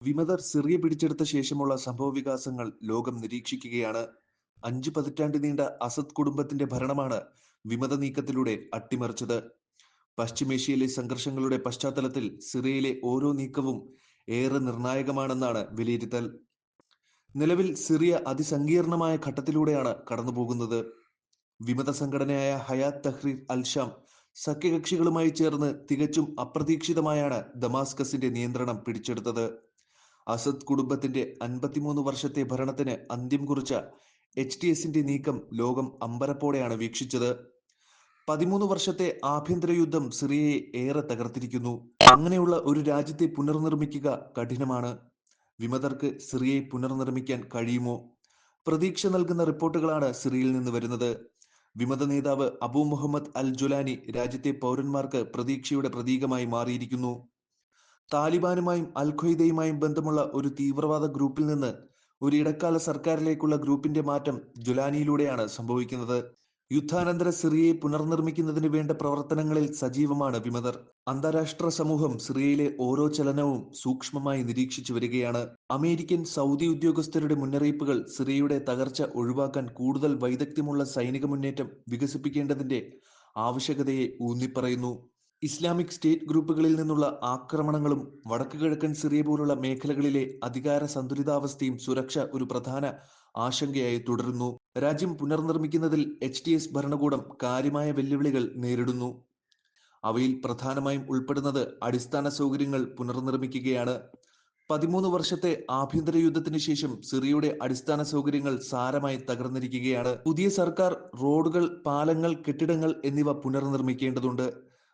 വിമതർ സിറിയ പിടിച്ചെടുത്ത ശേഷമുള്ള സംഭവവികാസങ്ങൾ ലോകം നിരീക്ഷിക്കുകയാണ്. 5 പതിറ്റാണ്ട് നീണ്ട അസദ് കുടുംബത്തിന്റെ ഭരണമാണ് വിമത നീക്കത്തിലൂടെ അട്ടിമറിച്ചത്. പശ്ചിമേഷ്യയിലെ സംഘർഷങ്ങളുടെ പശ്ചാത്തലത്തിൽ സിറിയയിലെ ഓരോ നീക്കവും ഏറെ നിർണായകമാണെന്നാണ് വിലയിരുത്തൽ. നിലവിൽ സിറിയ അതിസങ്കീർണമായ ഘട്ടത്തിലൂടെയാണ് കടന്നുപോകുന്നത്. വിമത സംഘടനയായ ഹയാത്ത് തഹ്രീർ അൽ-ഷാം സഖ്യകക്ഷികളുമായി ചേർന്ന് തികച്ചും അപ്രതീക്ഷിതമായാണ് ദമാസ്കസിന്റെ നിയന്ത്രണം പിടിച്ചെടുത്തത്. അസദ് കുടുംബത്തിന്റെ 53 വർഷത്തെ ഭരണത്തിന് അന്ത്യം കുറിച്ച HTSന്റെ നീക്കം ലോകം അമ്പരപ്പോടെയാണ് വീക്ഷിച്ചത്. 13 വർഷത്തെ ആഭ്യന്തര യുദ്ധം സിറിയയെ ഏറെ തകർത്തിരിക്കുന്നു. അങ്ങനെയുള്ള ഒരു രാജ്യത്തെ പുനർനിർമ്മിക്കുക കഠിനമാണ്. വിമതർക്ക് സിറിയയെ പുനർനിർമ്മിക്കാൻ കഴിയുമോ? പ്രതീക്ഷ നൽകുന്ന റിപ്പോർട്ടുകളാണ് സിറിയയിൽ നിന്ന് വരുന്നത്. വിമത നേതാവ് അബു മുഹമ്മദ് അൽ ജുലാനി രാജ്യത്തെ പൗരന്മാർക്ക് പ്രതീക്ഷയുടെ പ്രതീകമായി മാറിയിരിക്കുന്നു. താലിബാനുമായും അൽ ഖ്വയ്ദയുമായും ബന്ധമുള്ള ഒരു തീവ്രവാദ ഗ്രൂപ്പിൽ നിന്ന് ഒരു ഇടക്കാല സർക്കാരിലേക്കുള്ള ഗ്രൂപ്പിന്റെ മാറ്റം ജുലാനിയിലൂടെയാണ് സംഭവിക്കുന്നത്. യുദ്ധാനന്തര സിറിയയെ പുനർനിർമ്മിക്കുന്നതിന് വേണ്ട പ്രവർത്തനങ്ങളിൽ സജീവമാണ് വിമതർ. അന്താരാഷ്ട്ര സമൂഹം സിറിയയിലെ ഓരോ ചലനവും സൂക്ഷ്മമായി നിരീക്ഷിച്ചു വരികയാണ്. അമേരിക്കൻ, സൗദി ഉദ്യോഗസ്ഥരുടെ മുന്നറിയിപ്പുകൾ സിറിയയുടെ തകർച്ച ഒഴിവാക്കാൻ കൂടുതൽ വൈദഗ്ധ്യമുള്ള സൈനിക മുന്നേറ്റം വികസിപ്പിക്കേണ്ടതിന്റെ ആവശ്യകതയെ ഊന്നിപ്പറയുന്നു. ഇസ്ലാമിക് സ്റ്റേറ്റ് ഗ്രൂപ്പുകളിൽ നിന്നുള്ള ആക്രമണങ്ങളും വടക്കുകിഴക്കൻ സിറിയ പോലുള്ള മേഖലകളിലെ അധികാര സന്തുലിതാവസ്ഥയും സുരക്ഷ ഒരു പ്രധാന ആശങ്കയായി തുടരുന്നു. രാജ്യം പുനർനിർമ്മിക്കുന്നതിൽ HTS ഭരണകൂടം കാര്യമായ വെല്ലുവിളികൾ നേരിടുന്നു. അവയിൽ പ്രധാനമായും ഉൾപ്പെടുന്നത് അടിസ്ഥാന സൗകര്യങ്ങൾ പുനർനിർമ്മിക്കുകയാണ്. 13 വർഷത്തെ ആഭ്യന്തര യുദ്ധത്തിന് ശേഷം സിറിയയുടെ അടിസ്ഥാന സൗകര്യങ്ങൾ സാരമായി തകർന്നിരിക്കുകയാണ്. പുതിയ സർക്കാർ റോഡുകൾ, പാലങ്ങൾ, കെട്ടിടങ്ങൾ എന്നിവ പുനർനിർമ്മിക്കേണ്ടതുണ്ട്.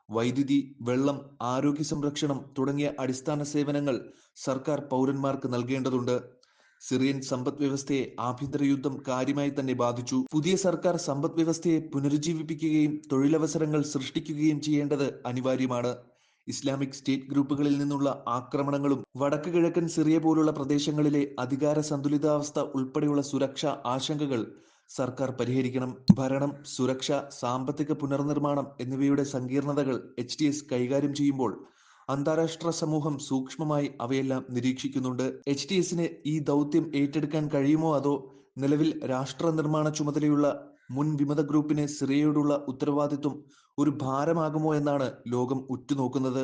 വൈദ്യുതി, വെള്ളം, ആരോഗ്യ സംരക്ഷണം തുടങ്ങിയ അടിസ്ഥാന സേവനങ്ങൾ സർക്കാർ പൗരന്മാർക്ക് നൽകേണ്ടതുണ്ട്. സിറിയൻ സമ്പദ് വ്യവസ്ഥയെ ആഭ്യന്തര യുദ്ധം കാര്യമായി തന്നെ ബാധിച്ചു. പുതിയ സർക്കാർ സമ്പദ് വ്യവസ്ഥയെ പുനരുജ്ജീവിപ്പിക്കുകയും തൊഴിലവസരങ്ങൾ സൃഷ്ടിക്കുകയും ചെയ്യേണ്ടത് അനിവാര്യമാണ്. ഇസ്ലാമിക് സ്റ്റേറ്റ് ഗ്രൂപ്പുകളിൽ നിന്നുള്ള ആക്രമണങ്ങളും വടക്ക് കിഴക്കൻ സിറിയ പോലുള്ള പ്രദേശങ്ങളിലെ അധികാര സന്തുലിതാവസ്ഥ ഉൾപ്പെടെയുള്ള സുരക്ഷാ ആശങ്കകൾ സർക്കാർ പരിഹരിക്കണം. ഭരണം, സുരക്ഷ, സാമ്പത്തിക പുനർനിർമ്മാണം എന്നിവയുടെ സങ്കീർണതകൾ HTS കൈകാര്യം ചെയ്യുമ്പോൾ അന്താരാഷ്ട്ര സമൂഹം സൂക്ഷ്മമായി അവയെല്ലാം നിരീക്ഷിക്കുന്നുണ്ട്. HTSന് ഈ ദൗത്യം ഏറ്റെടുക്കാൻ കഴിയുമോ, അതോ നിലവിൽ രാഷ്ട്ര നിർമ്മാണ ചുമതലയുള്ള മുൻ വിമത ഗ്രൂപ്പിന് സിറിയയോടുള്ള ഉത്തരവാദിത്വം ഒരു ഭാരമാകുമോ എന്നാണ് ലോകം ഉറ്റുനോക്കുന്നത്.